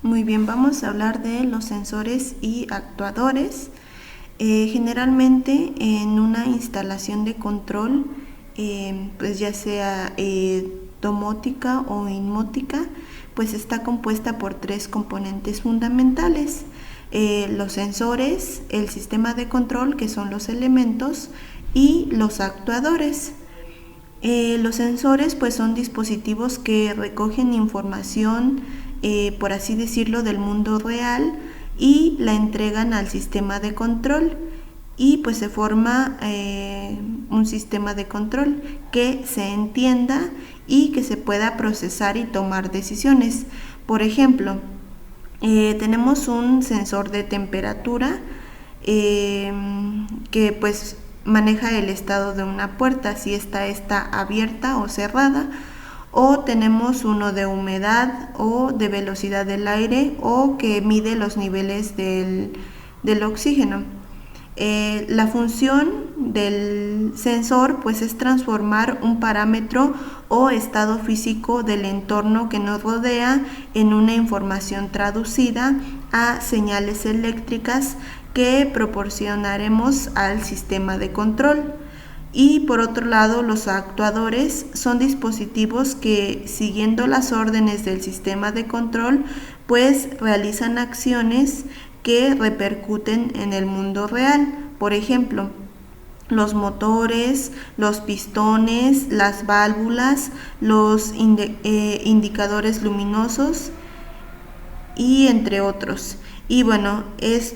Muy bien, vamos a hablar de los sensores y actuadores. Generalmente en una instalación de control, pues ya sea domótica o inmótica, pues está compuesta por tres componentes fundamentales. Los sensores, el sistema de control, que son los elementos, y los actuadores. Los sensores pues son dispositivos que recogen información, por así decirlo, del mundo real y la entregan al sistema de control, y pues se forma un sistema de control que se entienda y que se pueda procesar y tomar decisiones. Por ejemplo, tenemos un sensor de temperatura que pues maneja el estado de una puerta, si esta está abierta o cerrada, o tenemos uno de humedad o de velocidad del aire, o que mide los niveles del oxígeno. La función del sensor pues es transformar un parámetro o estado físico del entorno que nos rodea en una información traducida a señales eléctricas que proporcionaremos al sistema de control. Y por otro lado, los actuadores son dispositivos que, siguiendo las órdenes del sistema de control, pues realizan acciones que repercuten en el mundo real. Por ejemplo, los motores, los pistones, las válvulas, los indicadores luminosos y entre otros. Y bueno, es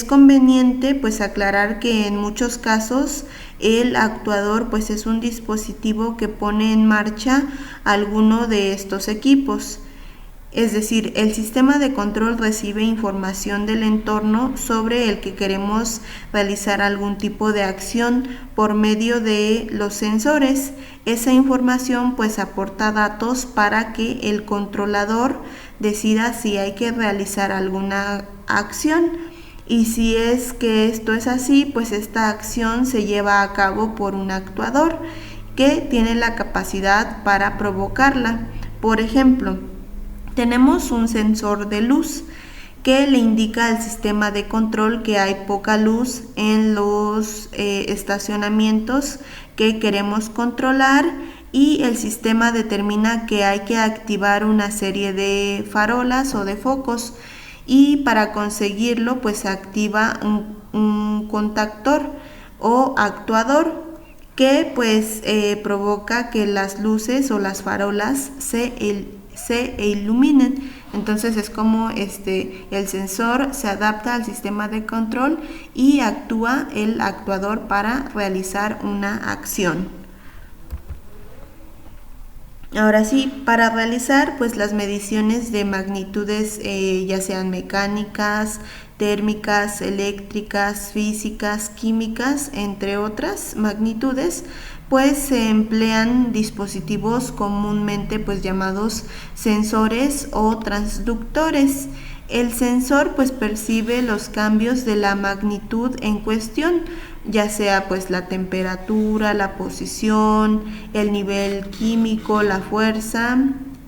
conveniente pues aclarar que en muchos casos el actuador pues es un dispositivo que pone en marcha alguno de estos equipos. Es decir, el sistema de control recibe información del entorno sobre el que queremos realizar algún tipo de acción por medio de los sensores. Esa información pues aporta datos para que el controlador decida si hay que realizar alguna acción. Y si es que esto es así, pues esta acción se lleva a cabo por un actuador que tiene la capacidad para provocarla. Por ejemplo, tenemos un sensor de luz que le indica al sistema de control que hay poca luz en los estacionamientos que queremos controlar, y el sistema determina que hay que activar una serie de farolas o de focos, y para conseguirlo pues se activa un contactor o actuador que pues provoca que las luces o las farolas se iluminen. Entonces es como el sensor se adapta al sistema de control y actúa el actuador para realizar una acción. Ahora sí, para realizar pues las mediciones de magnitudes, ya sean mecánicas, térmicas, eléctricas, físicas, químicas, entre otras magnitudes, pues se emplean dispositivos comúnmente pues llamados sensores o transductores. El sensor pues percibe los cambios de la magnitud en cuestión, ya sea pues la temperatura, la posición, el nivel químico, la fuerza,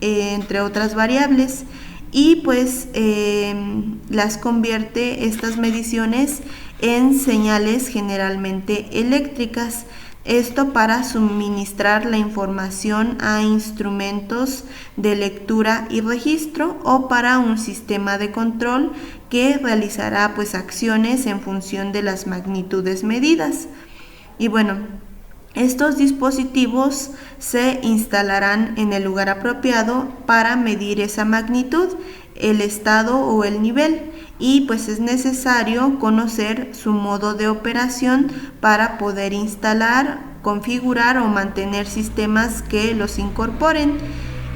entre otras variables, y pues las convierte estas mediciones en señales generalmente eléctricas. Esto para suministrar la información a instrumentos de lectura y registro, o para un sistema de control que realizará pues acciones en función de las magnitudes medidas. Y bueno, estos dispositivos se instalarán en el lugar apropiado para medir esa magnitud, el estado o el nivel, y pues es necesario conocer su modo de operación para poder instalar, configurar o mantener sistemas que los incorporen.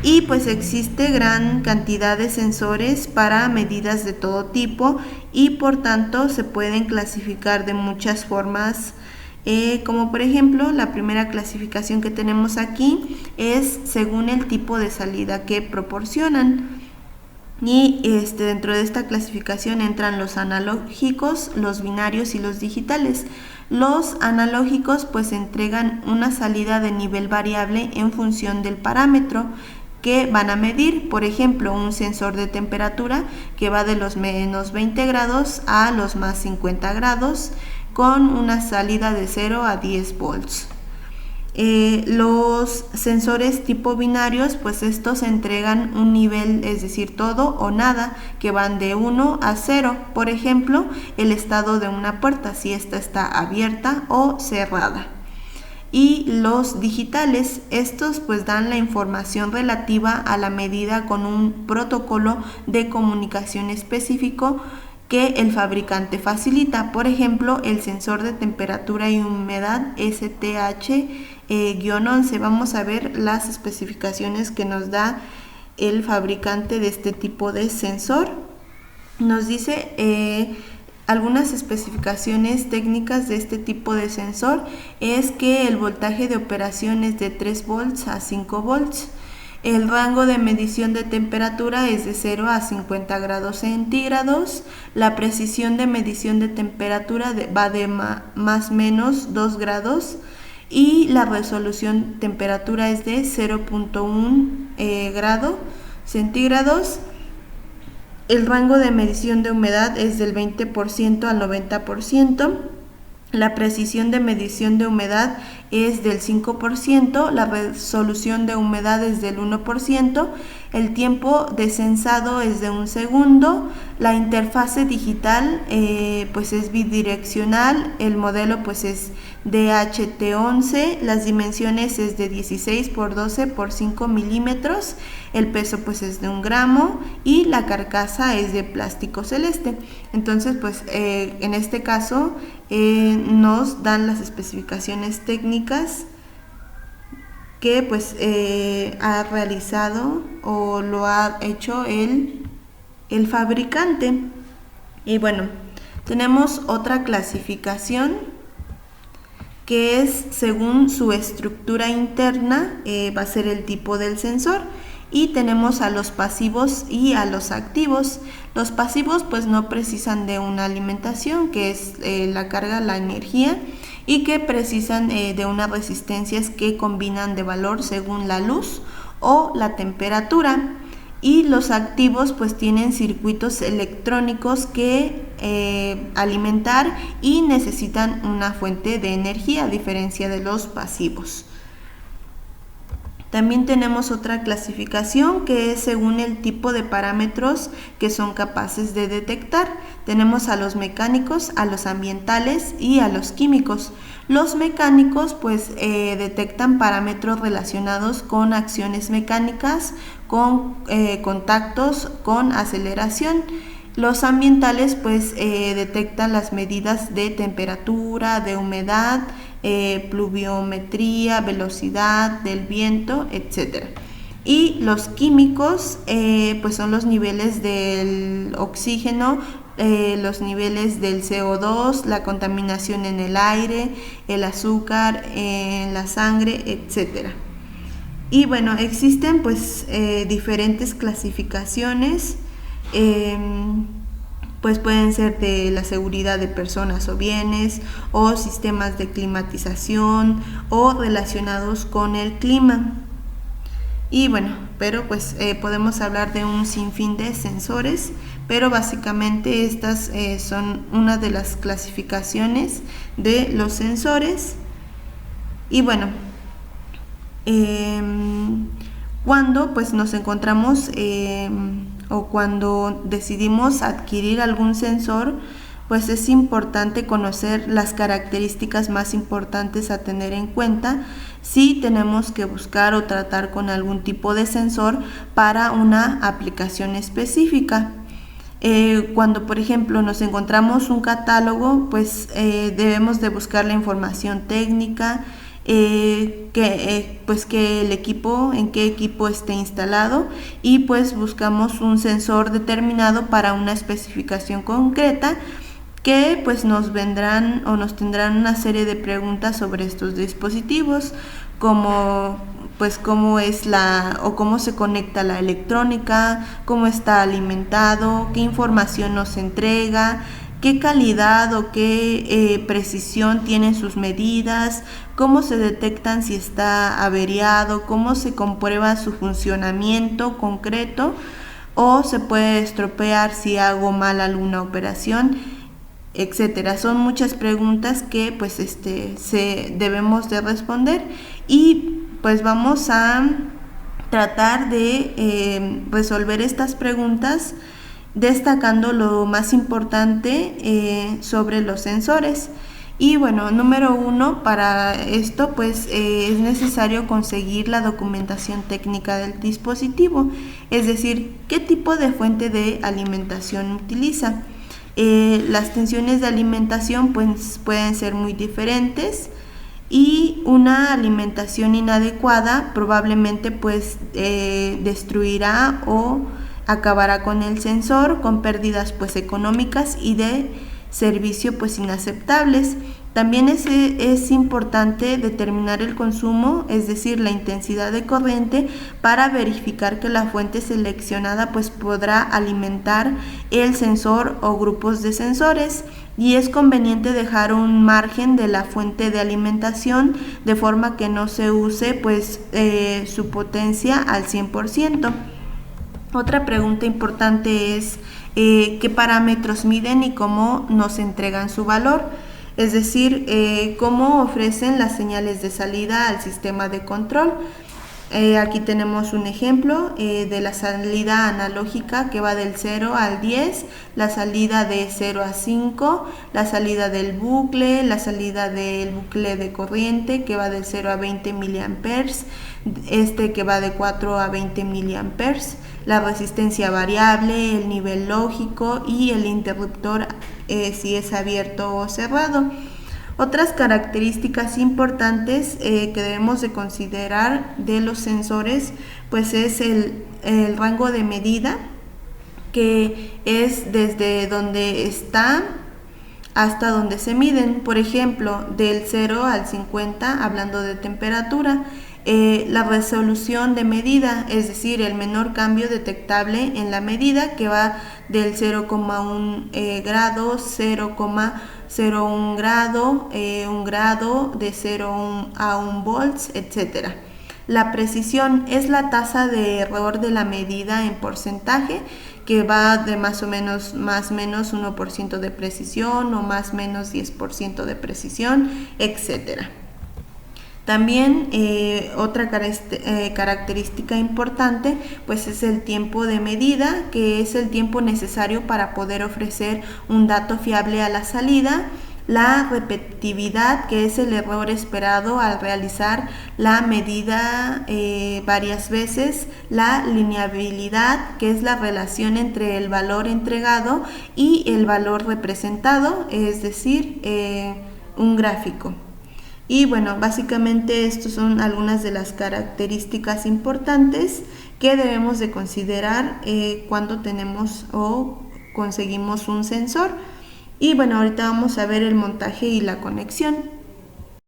Y pues existe gran cantidad de sensores para medidas de todo tipo, y por tanto se pueden clasificar de muchas formas, como por ejemplo la primera clasificación que tenemos aquí es según el tipo de salida que proporcionan. Y dentro de esta clasificación entran los analógicos, los binarios y los digitales. Los analógicos pues entregan una salida de nivel variable en función del parámetro que van a medir, por ejemplo, un sensor de temperatura que va de los menos 20 grados a los más 50 grados con una salida de 0 a 10 volts. Los sensores tipo binarios, pues estos entregan un nivel, es decir, todo o nada, que van de 1 a 0. Por ejemplo, el estado de una puerta, si esta está abierta o cerrada. Y los digitales, estos pues dan la información relativa a la medida con un protocolo de comunicación específico que el fabricante facilita. Por ejemplo, el sensor de temperatura y humedad STH-11. Vamos a ver las especificaciones que nos da el fabricante de este tipo de sensor. Nos dice algunas especificaciones técnicas de este tipo de sensor es que el voltaje de operación es de 3 volts a 5 volts. El rango de medición de temperatura es de 0 a 50 grados centígrados. La precisión de medición de temperatura va de más menos 2 grados. Y la resolución temperatura es de 0.1 grado centígrados. El rango de medición de humedad es del 20% al 90%. La precisión de medición de humedad es del 5%, la resolución de humedad es del 1%, el tiempo de censado es de 1 segundo, la interfase digital pues es bidireccional, el modelo pues es DHT11, las dimensiones es de 16 por 12 por 5 milímetros, el peso pues es de 1 gramo y la carcasa es de plástico celeste. Entonces pues en este caso nos dan las especificaciones técnicas que pues ha realizado o lo ha hecho el fabricante. Y bueno, tenemos otra clasificación que es según su estructura interna, va a ser el tipo del sensor. Y tenemos a los pasivos y a los activos. Los pasivos pues no precisan de una alimentación, que es la carga, la energía, y que precisan de unas resistencias que combinan de valor según la luz o la temperatura. Y los activos pues tienen circuitos electrónicos que alimentar y necesitan una fuente de energía, a diferencia de los pasivos. También tenemos otra clasificación que es según el tipo de parámetros que son capaces de detectar. Tenemos a los mecánicos, a los ambientales y a los químicos. Los mecánicos pues detectan parámetros relacionados con acciones mecánicas, con contactos, con aceleración. Los ambientales pues detectan las medidas de temperatura, de humedad, pluviometría, velocidad del viento, etc. Y los químicos pues son los niveles del oxígeno, los niveles del CO2, la contaminación en el aire, el azúcar en la sangre, etc. Y bueno, existen pues diferentes clasificaciones, pues pueden ser de la seguridad de personas o bienes, o sistemas de climatización, o relacionados con el clima. Y bueno, pero pues podemos hablar de un sinfín de sensores, pero básicamente estas son una de las clasificaciones de los sensores. Y bueno, cuando pues nos encontramos o cuando decidimos adquirir algún sensor, pues es importante conocer las características más importantes a tener en cuenta si tenemos que buscar o tratar con algún tipo de sensor para una aplicación específica. Cuando por ejemplo nos encontramos un catálogo, pues debemos de buscar la información técnica, pues que el equipo, en qué equipo esté instalado, y pues buscamos un sensor determinado para una especificación concreta, que pues nos vendrán o nos tendrán una serie de preguntas sobre estos dispositivos, como pues cómo es o cómo se conecta la electrónica, cómo está alimentado, qué información nos entrega, qué calidad o qué precisión tienen sus medidas, cómo se detectan si está averiado, cómo se comprueba su funcionamiento concreto, o se puede estropear si hago mal alguna operación, etcétera. Son muchas preguntas que pues debemos de responder, y pues vamos a tratar de resolver estas preguntas destacando lo más importante sobre los sensores. Y bueno, número 1, para esto pues es necesario conseguir la documentación técnica del dispositivo, es decir, qué tipo de fuente de alimentación utiliza. Las tensiones de alimentación pues pueden ser muy diferentes, y una alimentación inadecuada probablemente pues destruirá o acabará con el sensor, con pérdidas pues económicas y de servicio pues inaceptables. También es importante determinar el consumo, es decir, la intensidad de corriente, para verificar que la fuente seleccionada pues podrá alimentar el sensor o grupos de sensores, y es conveniente dejar un margen de la fuente de alimentación de forma que no se use pues su potencia al 100%. Otra pregunta importante es qué parámetros miden y cómo nos entregan su valor, es decir, cómo ofrecen las señales de salida al sistema de control. Aquí tenemos un ejemplo de la salida analógica que va del 0 al 10, la salida de 0 a 5, la salida del bucle, la salida del bucle de corriente que va del 0 a 20 miliamperes, que va de 4 a 20 miliamperes, la resistencia variable, el nivel lógico y el interruptor si es abierto o cerrado. Otras características importantes que debemos de considerar de los sensores pues es el rango de medida, que es desde donde está hasta donde se miden. Por ejemplo, del 0 al 50 hablando de temperatura. La resolución de medida, es decir, el menor cambio detectable en la medida, que va del 0,1 grado, 0,01 grado, 1 grado, de 0 a 1 volts, etc. La precisión es la tasa de error de la medida en porcentaje, que va de más o menos 1% de precisión o más o menos 10% de precisión, etc. También otra característica importante pues es el tiempo de medida, que es el tiempo necesario para poder ofrecer un dato fiable a la salida. La repetitividad, que es el error esperado al realizar la medida varias veces. La linealidad, que es la relación entre el valor entregado y el valor representado, es decir, un gráfico. Y bueno, básicamente estas son algunas de las características importantes que debemos de considerar cuando tenemos o conseguimos un sensor. Y bueno, ahorita vamos a ver el montaje y la conexión.